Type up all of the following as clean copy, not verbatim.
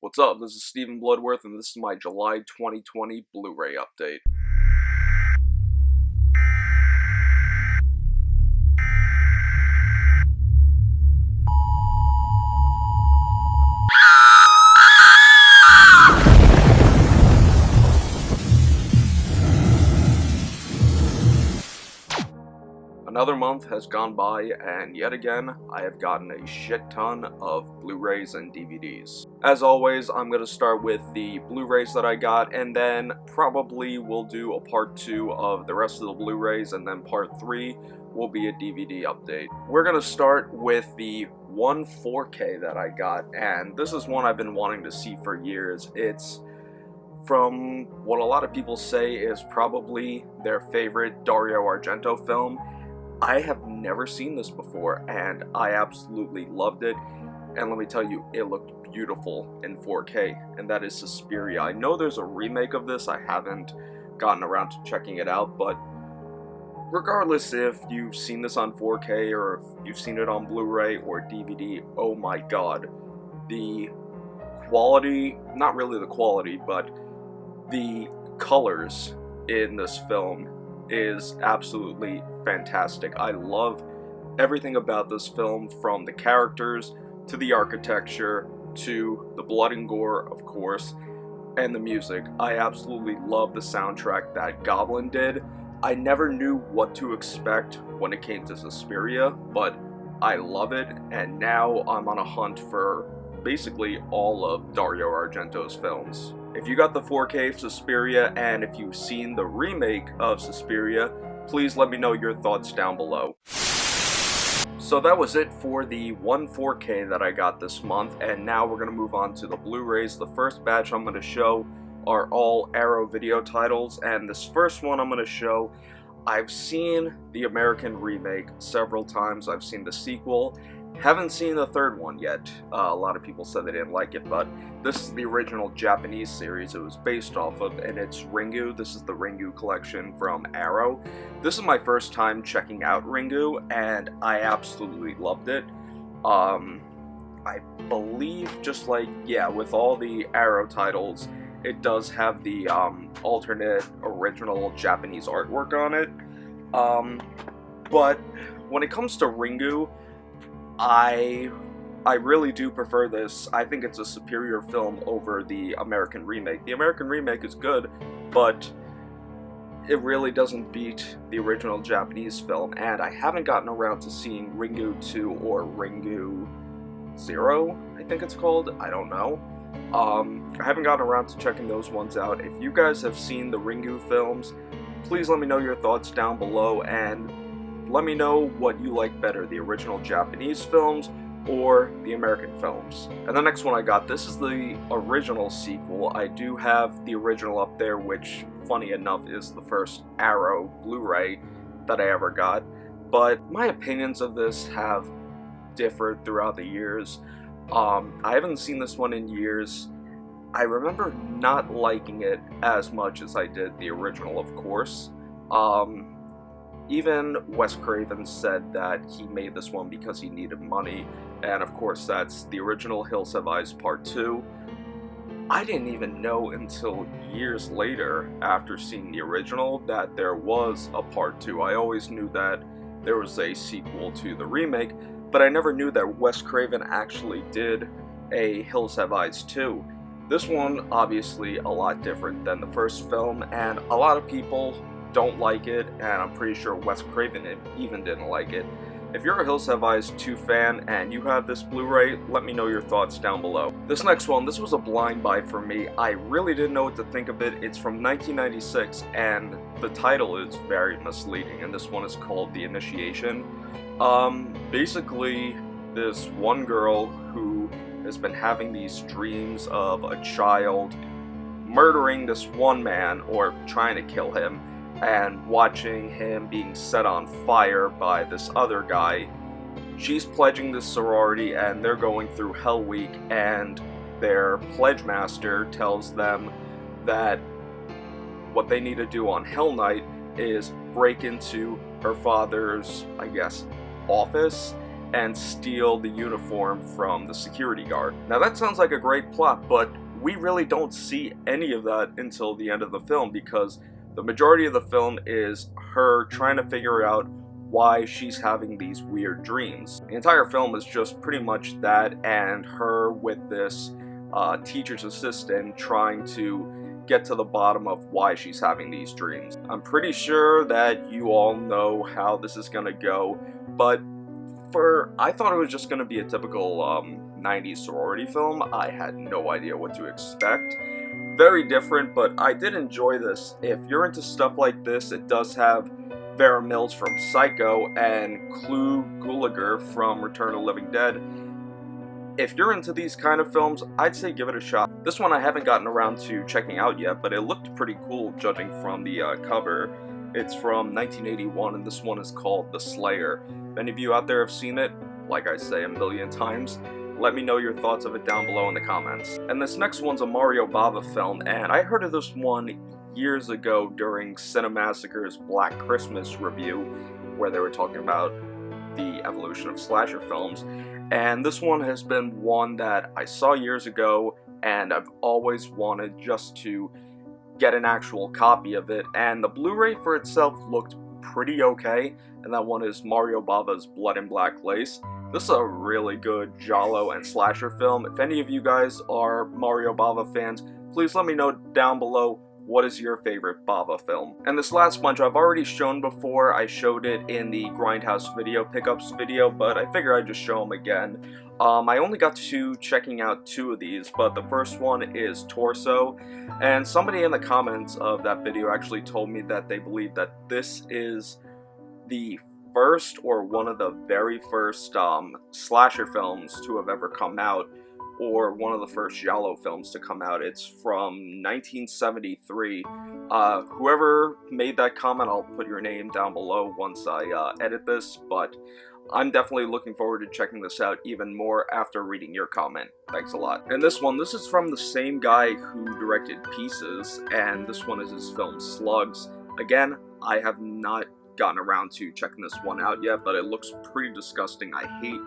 What's up? This is Stephen Bloodworth, and this is my July 2020 Blu Ray update. Another month has gone by, and yet again, I have gotten a shit ton of Blu-rays and DVDs. As always, I'm going to start with the Blu-rays that I got, and then probably we'll do a part 2 of the rest of the Blu-rays, and then part 3 will be a DVD update. We're going to start with the one 4K that I got, and this is one I've been wanting to see for years. It's from what a lot of people say is probably their favorite Dario Argento film. I have never seen this before, and I absolutely loved it, and let me tell you, it looked beautiful in 4K, and that is Suspiria. I know there's a remake of this, I haven't gotten around to checking it out, but regardless if you've seen this on 4K or if you've seen it on Blu-ray or DVD, oh my god, the quality, not really the quality, but the colors in this film is absolutely fantastic. I love everything about this film, from the characters to the architecture to the blood and gore, of course, and the music. I absolutely love the soundtrack that Goblin did. I never knew what to expect when it came to Suspiria, but I love it, and now I'm on a hunt for basically all of Dario Argento's films. If you got the 4K Suspiria, and if you've seen the remake of Suspiria, please let me know your thoughts down below. So that was it for the one 4K that I got this month, and now we're going to move on to the Blu-rays. The first batch I'm going to show are all Arrow video titles, and this first one I'm going to show, I've seen the American remake several times. I've seen the sequel. Haven't seen the third one yet. A lot of people said they didn't like it, but this is the original Japanese series it was based off of, and it's Ringu. This is the Ringu Collection from Arrow. This is my first time checking out Ringu, and I absolutely loved it. I believe, just like, yeah, with all the Arrow titles, it does have the alternate original Japanese artwork on it. But when it comes to Ringu, I really do prefer this. I think it's a superior film over the American remake. The American remake is good, but it really doesn't beat the original Japanese film, and I haven't gotten around to seeing Ringu 2 or Ringu 0, I think it's called. I don't know. I haven't gotten around to checking those ones out. If you guys have seen the Ringu films, please let me know your thoughts down below, and let me know what you like better, the original Japanese films or the American films. And the next one I got, this is the original sequel. I do have the original up there, which, funny enough, is the first Arrow Blu-ray that I ever got. But my opinions of this have differed throughout the years. I haven't seen this one in years. I remember not liking it as much as I did the original, of course. Even Wes Craven said that he made this one because he needed money, and of course that's the original Hills Have Eyes Part 2. I didn't even know until years later, after seeing the original, that there was a Part 2. I always knew that there was a sequel to the remake, but I never knew that Wes Craven actually did a Hills Have Eyes 2. This one, obviously, a lot different than the first film, and a lot of people don't like it, and I'm pretty sure Wes Craven even didn't like it. If you're a Hills Have Eyes 2 fan and you have this Blu-ray, let me know your thoughts down below. This next one, this was a blind buy for me. I really didn't know what to think of it. It's from 1996, and the title is very misleading, and this one is called The Initiation. Basically, this one girl who has been having these dreams of a child murdering this one man, or trying to kill him, and watching him being set on fire by this other guy. She's pledging this sorority, and they're going through Hell Week, and their pledge master tells them that what they need to do on Hell Night is break into her father's, I guess, office and steal the uniform from the security guard. Now that sounds like a great plot, but we really don't see any of that until the end of the film, because the majority of the film is her trying to figure out why she's having these weird dreams. The entire film is just pretty much that, and her with this teacher's assistant trying to get to the bottom of why she's having these dreams. I'm pretty sure that you all know how this is gonna go, but I thought it was just gonna be a typical 90s sorority film. I had no idea what to expect. Very different, but I did enjoy this. If you're into stuff like this, it does have Vera Mills from Psycho and Clu Gulager from Return of the Living Dead. If you're into these kind of films, I'd say give it a shot. This one I haven't gotten around to checking out yet, but it looked pretty cool judging from the cover. It's from 1981, and this one is called The Slayer. If any of you out there have seen it, like I say a million times, let me know your thoughts of it down below in the comments. And this next one's a Mario Bava film, and I heard of this one years ago during Cinemassacre's Black Christmas review, where they were talking about the evolution of slasher films. And this one has been one that I saw years ago, and I've always wanted just to get an actual copy of it, and the Blu Ray for itself looked pretty okay, and that one is Mario Bava's Blood and Black Lace. This is a really good giallo and slasher film. If any of you guys are Mario Bava fans, please let me know down below what is your favorite Bava film. And this last bunch I've already shown before. I showed it in the Grindhouse video pickups video, but I figure I'd just show them again. I only got to checking out 2 of these, but the first one is Torso, and somebody in the comments of that video actually told me that they believe that this is the first or one of the very first slasher films to have ever come out, or one of the first giallo films to come out. It's from 1973. Whoever made that comment, I'll put your name down below once I edit this, but I'm definitely looking forward to checking this out even more after reading your comment. Thanks a lot. And this is from the same guy who directed Pieces, and this one is his film Slugs. Again, I have not gotten around to checking this one out yet, but it looks pretty disgusting. I hate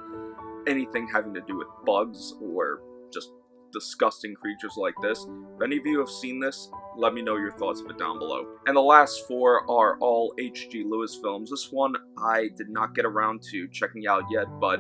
anything having to do with bugs or just disgusting creatures like this. If any of you have seen this, let me know your thoughts of it down below. And the last 4 are all H.G. Lewis films. This one I did not get around to checking out yet, but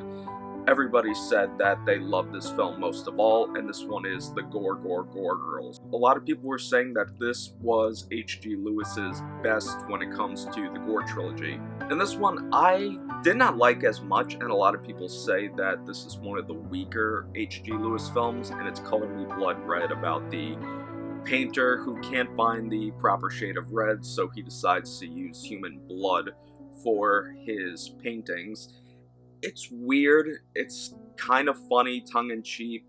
everybody said that they loved this film most of all, and this one is The Gore Girls. A lot of people were saying that this was H.G. Lewis's best when it comes to the Gore trilogy. And this one I did not like as much, and a lot of people say that this is one of the weaker H.G. Lewis films, and it's Color Me Blood Red, about the painter who can't find the proper shade of red, so he decides to use human blood for his paintings. It's weird, it's kind of funny, tongue-in-cheek,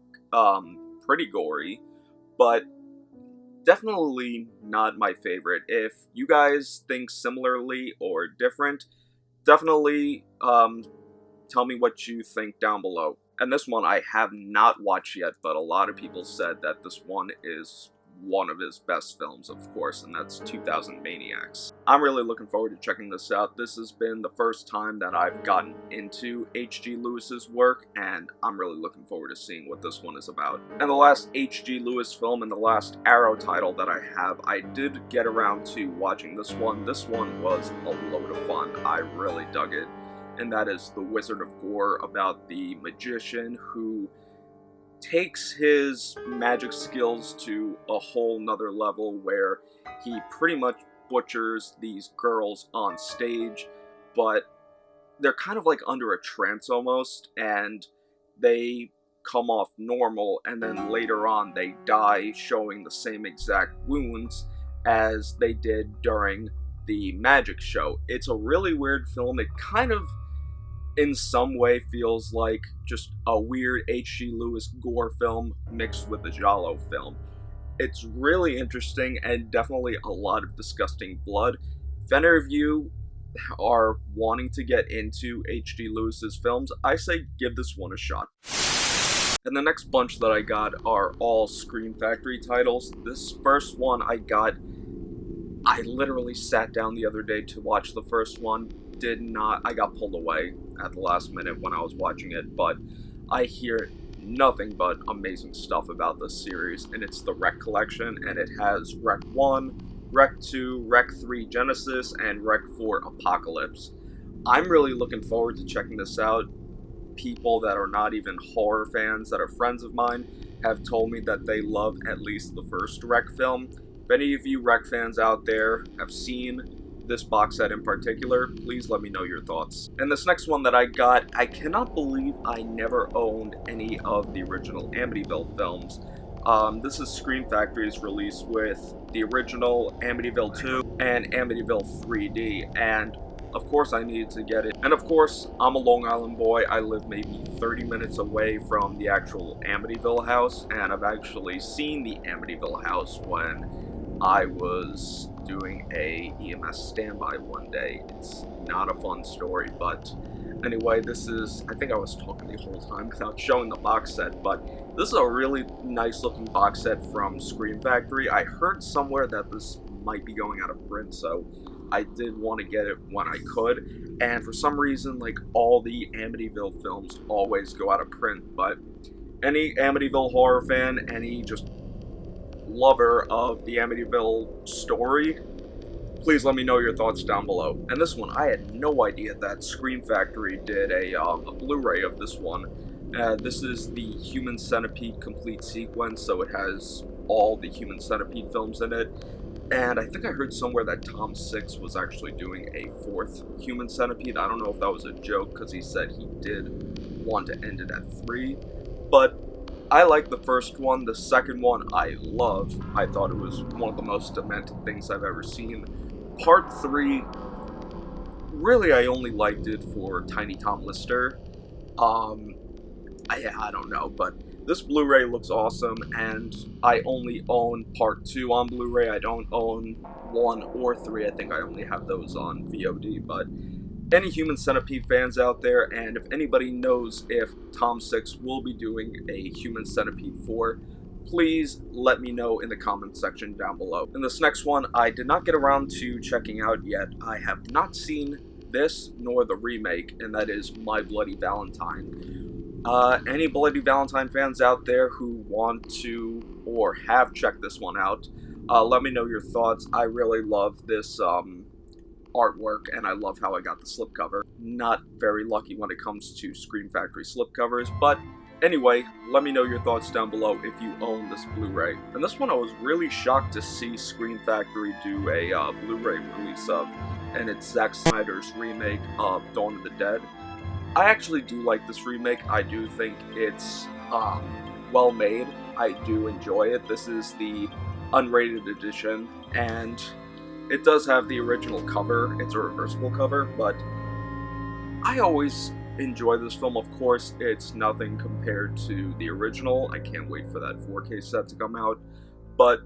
pretty gory, but definitely not my favorite. If you guys think similarly or different, definitely tell me what you think down below. And this one I have not watched yet, but a lot of people said that this one is one of his best films, of course, and that's 2000 Maniacs. I'm really looking forward to checking this out. This has been the first time that I've gotten into H.G. Lewis's work, and I'm really looking forward to seeing what this one is about. And the last H.G. Lewis film and the last Arrow title that I have, I did get around to watching this one. This one was a load of fun. I really dug it, and that is The Wizard of Gore, about the magician who takes his magic skills to a whole nother level, where he pretty much butchers these girls on stage, but they're kind of like under a trance almost, and they come off normal, and then later on they die, showing the same exact wounds as they did during the magic show. It's a really weird film. It kind of in some way feels like just a weird H.G. Lewis gore film mixed with a giallo film. It's really interesting, and definitely a lot of disgusting blood. If any of you are wanting to get into H.G. Lewis's films, I say give this one a shot. And the next bunch that I got are all Scream Factory titles. This first one I literally sat down the other day to watch the first one. I got pulled away. at the last minute when I was watching it, but I hear nothing but amazing stuff about this series, and it's the Rec Collection, and it has Rec 1, Rec 2, Rec 3 Genesis, and Rec 4 Apocalypse. I'm really looking forward to checking this out. People that are not even horror fans, that are friends of mine, have told me that they love at least the first Rec film. If any of you Rec fans out there have seen this box set in particular, please let me know your thoughts. And this next one that I got, I cannot believe I never owned any of the original Amityville films. This is Scream Factory's release with the original Amityville 2 and Amityville 3D, and of course I needed to get it. And of course, I'm a Long Island boy. I live maybe 30 minutes away from the actual Amityville house, and I've actually seen the Amityville house when I was doing a EMS standby one day. It's not a fun story, but anyway, this is, I think I was talking the whole time without showing the box set, but this is a really nice looking box set from Scream Factory. I heard somewhere that this might be going out of print, so I did want to get it when I could, and for some reason, like, all the Amityville films always go out of print, but any Amityville horror fan, any just lover of the Amityville story, please let me know your thoughts down below. And this one, I had no idea that Scream Factory did a Blu Ray of this one. This is the Human Centipede complete sequence, so it has all the Human Centipede films in it. And I think I heard somewhere that Tom Six was actually doing a fourth Human Centipede. I don't know if that was a joke, because he said he did want to end it at 3. But I like the first one. The second one I love. I thought it was one of the most demented things I've ever seen. Part 3, really I only liked it for Tiny Tom Lister. I don't know, but this Blu-ray looks awesome, and I only own Part 2 on Blu-ray. I don't own 1 or 3. I think I only have those on VOD, but any Human Centipede fans out there, and if anybody knows if Tom Six will be doing a Human Centipede 4, please let me know in the comment section down below. And this next one, I did not get around to checking out yet. I have not seen this nor the remake, and that is My Bloody Valentine. Any Bloody Valentine fans out there who want to or have checked this one out, let me know your thoughts. I really love this artwork, and I love how I got the slipcover. Not very lucky when it comes to Scream Factory slipcovers, but anyway, let me know your thoughts down below if you own this Blu-ray. And this one I was really shocked to see Scream Factory do a Blu-ray release of, and it's Zack Snyder's remake of Dawn of the Dead. I actually do like this remake. I do think it's well made. I do enjoy it. This is the unrated edition, and it does have the original cover. It's a reversible cover, but I always enjoy this film. Of course, it's nothing compared to the original. I can't wait for that 4K set to come out, but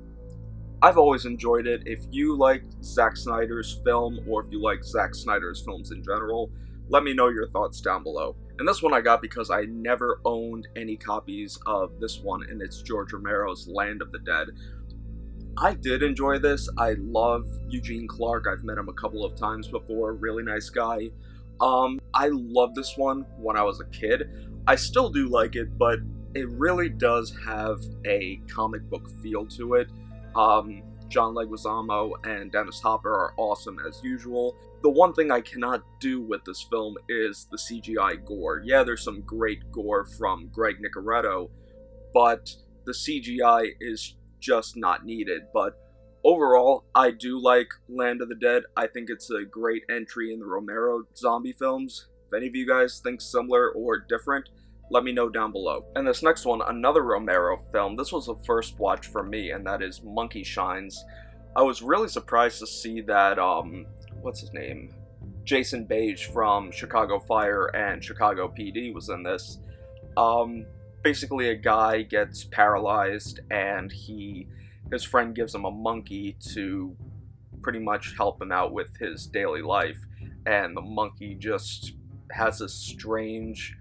I've always enjoyed it. If you like Zack Snyder's film, or if you like Zack Snyder's films in general, let me know your thoughts down below. And this one I got because I never owned any copies of this one, and it's George Romero's Land of the Dead. I did enjoy this. I love Eugene Clark. I've met him a couple of times before. Really nice guy. I loved this one when I was a kid. I still do like it, but it really does have a comic book feel to it. John Leguizamo and Dennis Hopper are awesome as usual. The one thing I cannot do with this film is the CGI gore. Yeah, there's some great gore from Greg Nicoretto, but the CGI is just not needed. But overall, I do like Land of the Dead. I think it's a great entry in the Romero zombie films. If any of you guys think similar or different, let me know down below. And this next one, another Romero film. This was a first watch for me, and that is Monkey Shines. I was really surprised to see that, what's his name? Jason Beige from Chicago Fire and Chicago PD was in this. Basically a guy gets paralyzed, and his friend gives him a monkey to pretty much help him out with his daily life. And the monkey just has a strange,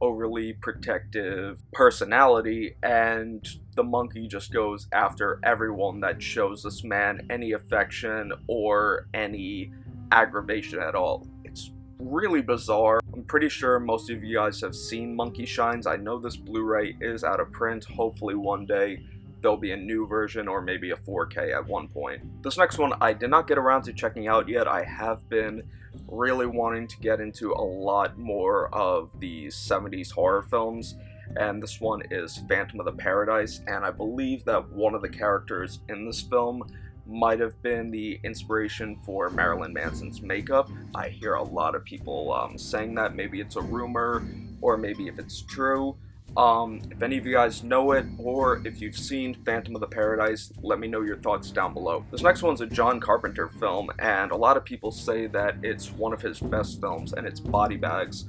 overly protective personality, and the monkey just goes after everyone that shows this man any affection or any aggravation at all. It's really bizarre. I'm pretty sure most of you guys have seen Monkey Shines. I know this Blu-ray is out of print. Hopefully one day there'll be a new version or maybe a 4K at one point. This next one I did not get around to checking out yet. I have been really wanting to get into a lot more of the 70s horror films, and this one is Phantom of the Paradise, and I believe that one of the characters in this film might have been the inspiration for Marilyn Manson's makeup. I hear a lot of people saying that. Maybe it's a rumor, or maybe if it's true. If any of you guys know it, or if you've seen Phantom of the Paradise, let me know your thoughts down below. This next one's a John Carpenter film, and a lot of people say that it's one of his best films, and it's Body Bags.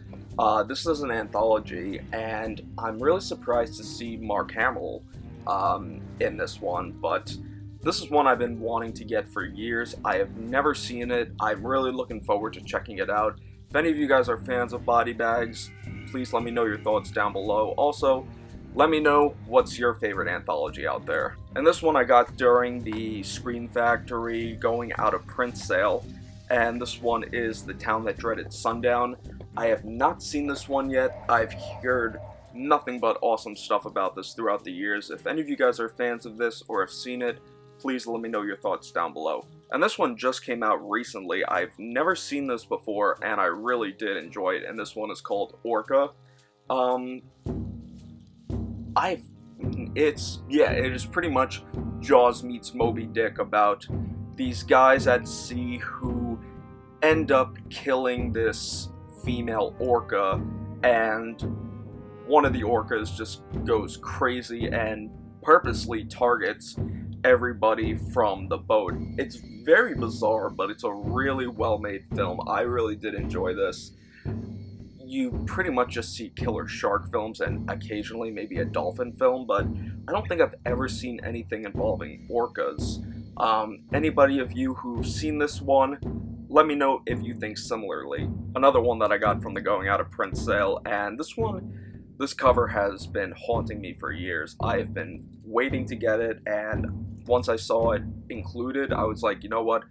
This is an anthology, and I'm really surprised to see Mark Hamill in this one, but this is one I've been wanting to get for years. I have never seen it. I'm really looking forward to checking it out. If any of you guys are fans of Body Bags, please let me know your thoughts down below. Also, let me know what's your favorite anthology out there. And this one I got during the Scream Factory going out of print sale, and this one is The Town That Dreaded Sundown. I have not seen this one yet. I've heard nothing but awesome stuff about this throughout the years. If any of you guys are fans of this or have seen it, please let me know your thoughts down below. And this one just came out recently. I've never seen this before, and I really did enjoy it, and this one is called Orca. It is pretty much Jaws meets Moby Dick, about these guys at sea who end up killing this female orca, and one of the orcas just goes crazy and purposely targets everybody from the boat. It's very bizarre, but it's a really well-made film. I really did enjoy this. You pretty much just see killer shark films and occasionally maybe a dolphin film, but I don't think I've ever seen anything involving orcas. Anybody of you who've seen this one, let me know if you think similarly. Another one that I got from the going out of print sale, and this cover has been haunting me for years. I have been waiting to get it, and once I saw it included, I was like, you know what?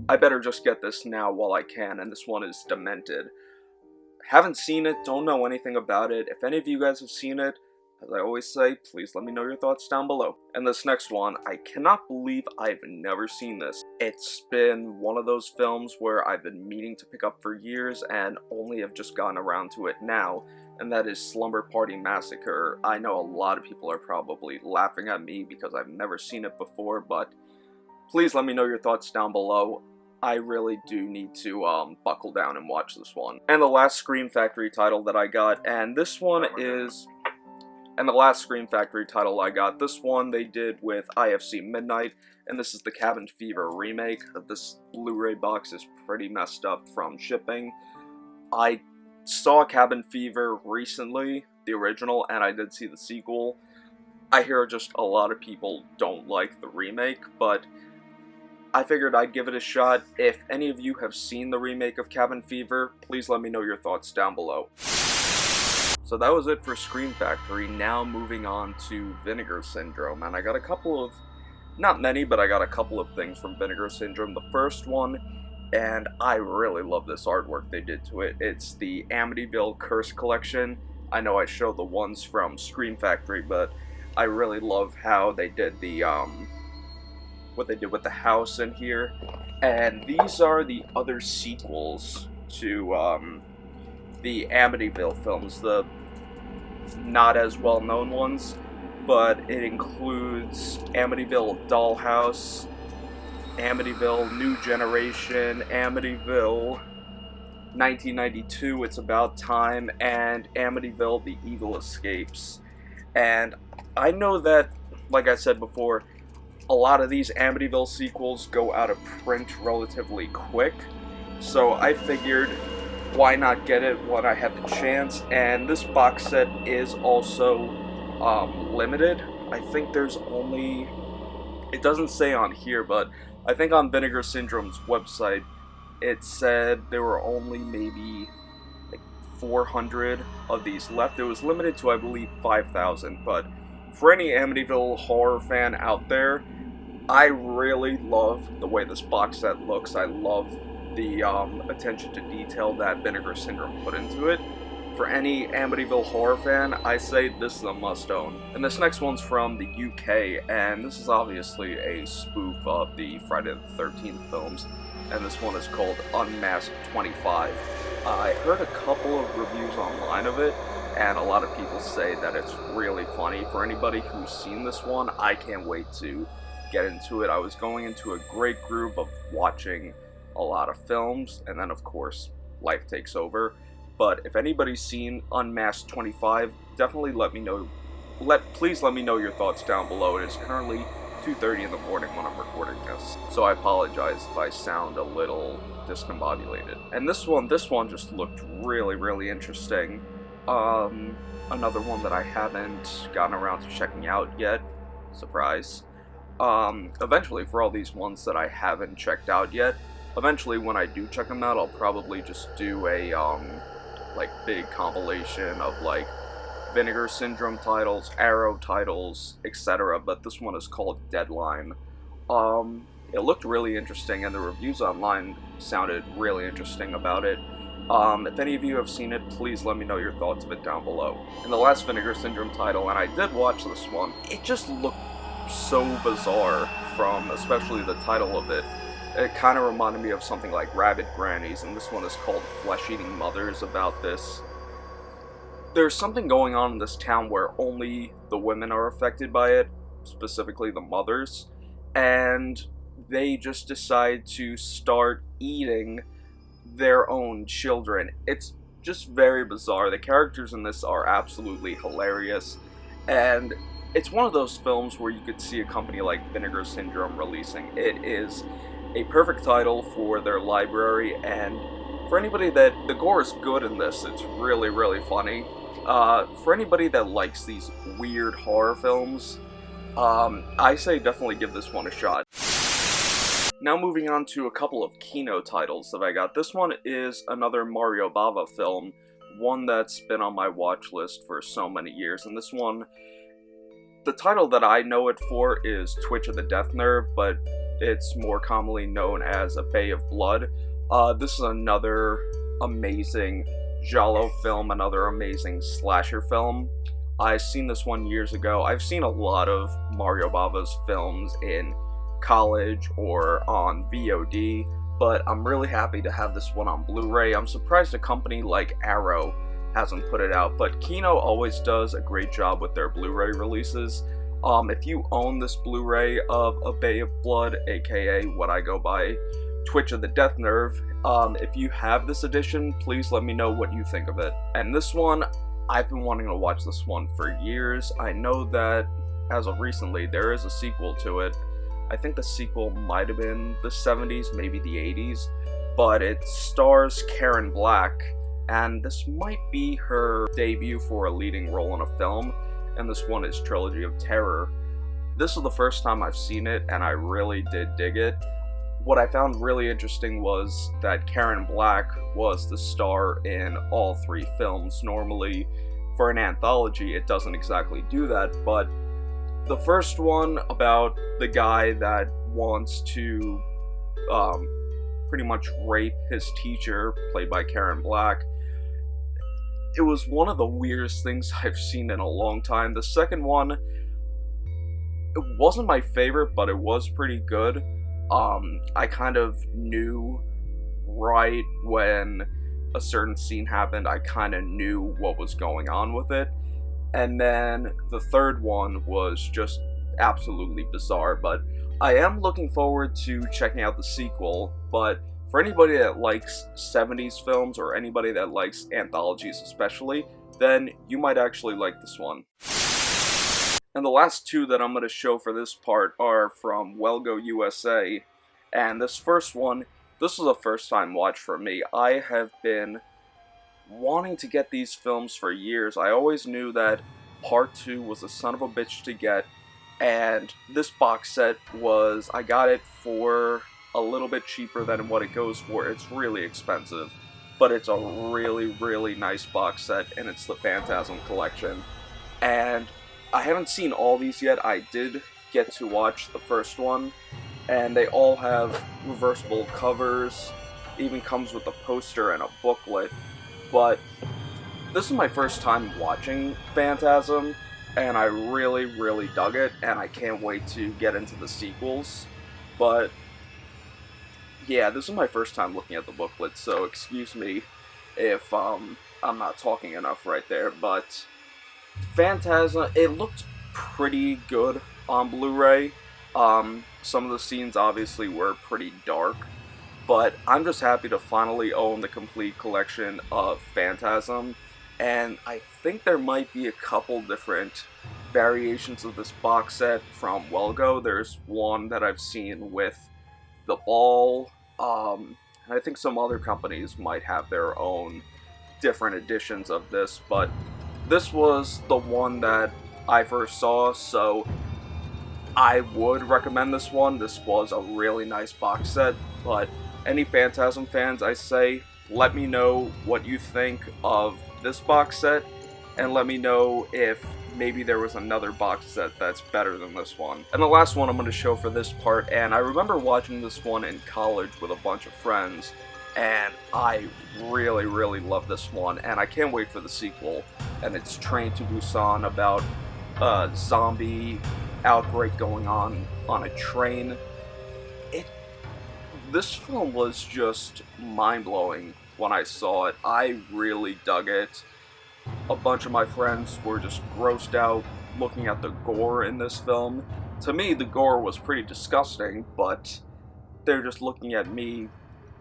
I better just get this now while I can, and this one is Demented. Haven't seen it, don't know anything about it. If any of you guys have seen it, as I always say, please let me know your thoughts down below. And this next one, I cannot believe I've never seen this. It's been one of those films where I've been meaning to pick up for years and only have just gotten around to it now, and that is Slumber Party Massacre. I know a lot of people are probably laughing at me because I've never seen it before, but please let me know your thoughts down below. I really do need to buckle down and watch this one. And the last Scream Factory title that I got, and this one is... And the last Scream Factory title I got, this one they did with IFC Midnight, and this is the Cabin Fever remake. This Blu-ray box is pretty messed up from shipping. I saw Cabin Fever recently, the original, and I did see the sequel. I hear just a lot of people don't like the remake, but I figured I'd give it a shot. If any of you have seen the remake of Cabin Fever, please let me know your thoughts down below. So that was it for Scream Factory. Now moving on to Vinegar Syndrome, and I got a couple of, not many, but I got a couple of things from Vinegar Syndrome. The first one, and I really love this artwork they did to it. It's the Amityville Curse Collection. I know I showed the ones from Scream Factory, but I really love how they did the, what they did with the house in here. And these are the other sequels to, the Amityville films, the not as well-known ones, but it includes Amityville Dollhouse, Amityville New Generation, Amityville 1992, It's About Time, and Amityville The Evil Escapes. And I know that, like I said before, a lot of these Amityville sequels go out of print relatively quick, so I figured why not get it when I had the chance. And this box set is also limited. I think there's only, it doesn't say on here, but I think on Vinegar Syndrome's website it said there were only maybe like 400 of these left. It was limited to, I believe, 5,000, but for any Amityville horror fan out there, I really love the way this box set looks. I love the attention to detail that Vinegar Syndrome put into it. For any Amityville horror fan, I say this is a must-own. And this next one's from the UK, and this is obviously a spoof of the Friday the 13th films, and this one is called Unmasked 25. I heard a couple of reviews online of it, and a lot of people say that it's really funny. For anybody who's seen this one, I can't wait to get into it. I was going into a great groove of watching a lot of films, and then of course, life takes over. But if anybody's seen Unmasked 25, definitely let me know. Please let me know your thoughts down below. It is currently 2:30 in the morning when I'm recording this, so I apologize if I sound a little discombobulated. And this one just looked really interesting. Another one that I haven't gotten around to checking out yet. Surprise. Eventually, for all these ones that I haven't checked out yet, eventually when I do check them out, I'll probably just do a, like, big compilation of, like, Vinegar Syndrome titles, Arrow titles, etc., but this one is called Deadline. It looked really interesting, and the reviews online sounded really interesting about it. If any of you have seen it, please let me know your thoughts of it down below. And the last Vinegar Syndrome title, and I did watch this one, it just looked so bizarre, from especially the title of it. It kind of reminded me of something like Rabid Grannies, and this one is called Flesh-Eating Mothers, about this. There's something going on in this town where only the women are affected by it, specifically the mothers, and they just decide to start eating their own children. It's just very bizarre. The characters in this are absolutely hilarious, and it's one of those films where you could see a company like Vinegar Syndrome releasing. It is a perfect title for their library, and for anybody that, the gore is good in this, it's really funny. For anybody that likes these weird horror films, I say definitely give this one a shot. Now moving on to a couple of Kino titles that I got. This one is another Mario Bava film, one that's been on my watch list for so many years, and this one, the title that I know it for is Twitch of the Death Nerve, but it's more commonly known as A Bay of Blood. This is another amazing giallo film, another amazing slasher film. I've seen this one years ago. I've seen a lot of Mario Bava's films in college or on VOD, but I'm really happy to have this one on Blu Ray. I'm surprised a company like Arrow hasn't put it out, but Kino always does a great job with their Blu Ray releases. If you own this Blu Ray of A Bay of Blood, aka what I go by Twitch of the Death Nerve, if you have this edition, please let me know what you think of it. And this one, I've been wanting to watch this one for years. I know that, as of recently, there is a sequel to it. I think the sequel might have been the 70s, maybe the 80s, but it stars Karen Black, and this might be her debut for a leading role in a film, and this one is Trilogy of Terror. This is the first time I've seen it, and I really did dig it. What I found really interesting was that Karen Black was the star in all three films. Normally, for an anthology, it doesn't exactly do that, but the first one about the guy that wants to pretty much rape his teacher, played by Karen Black, it was one of the weirdest things I've seen in a long time. The second one, it wasn't my favorite, but it was pretty good. I kind of knew right when a certain scene happened, I kind of knew what was going on with it. And then the third one was just absolutely bizarre, but I am looking forward to checking out the sequel. But for anybody that likes 70s films, or anybody that likes anthologies especially, then you might actually like this one. And the last two that I'm going to show for this part are from Wellgo USA, and this first one, this was a first time watch for me. I have been wanting to get these films for years. I always knew that part 2 was a son of a bitch to get, and this box set was, I got it for a little bit cheaper than what it goes for. It's really expensive, but it's a really nice box set, and it's the Phantasm Collection. And I haven't seen all these yet. I did get to watch the first one, and they all have reversible covers. even comes with a poster and a booklet, but this is my first time watching Phantasm, and I really dug it, and I can't wait to get into the sequels. But yeah, this is my first time looking at the booklet, so excuse me if I'm not talking enough right there, but Phantasm, it looked pretty good on Blu Ray. Some of the scenes obviously were pretty dark, but I'm just happy to finally own the complete collection of Phantasm, and I think there might be a couple different variations of this box set from Welgo. There's one that I've seen with the ball, and I think some other companies might have their own different editions of this, but this was the one that I first saw, so I would recommend this one. This was a really nice box set, but any Phantasm fans, I say, let me know what you think of this box set, and let me know if maybe there was another box set that's better than this one. And the last one I'm going to show for this part, and I remember watching this one in college with a bunch of friends, and I really love this one, and I can't wait for the sequel, and it's Train to Busan, about a zombie outbreak going on a train. This film was just mind-blowing when I saw it. I really dug it. A bunch of my friends were just grossed out looking at the gore in this film. To me, the gore was pretty disgusting, but they're just looking at me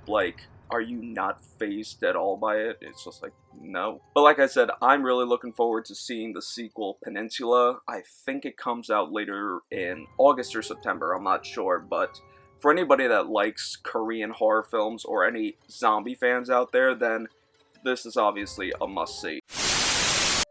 like, are you not fazed at all by it? It's just like, no. But like I said, I'm really looking forward to seeing the sequel, Peninsula. I think it comes out later in August or September, I'm not sure, but for anybody that likes Korean horror films or any zombie fans out there, then this is obviously a must-see.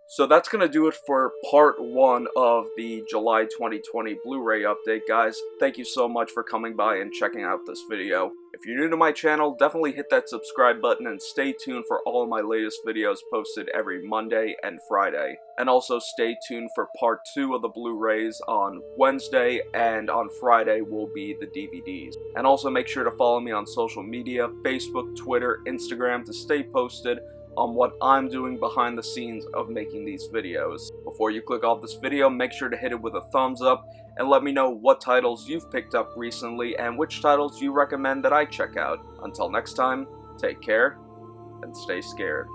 So that's going to do it for part 1 of the July 2020 Blu-ray update, guys. Thank you so much for coming by and checking out this video. If you're new to my channel, definitely hit that subscribe button and stay tuned for all of my latest videos posted every Monday and Friday. And also stay tuned for part 2 of the Blu-rays on Wednesday, and on Friday will be the DVDs. And also make sure to follow me on social media, Facebook, Twitter, Instagram, to stay posted on what I'm doing behind the scenes of making these videos. Before you click off this video, make sure to hit it with a thumbs up and let me know what titles you've picked up recently and which titles you recommend that I check out. Until next time, take care and stay scared.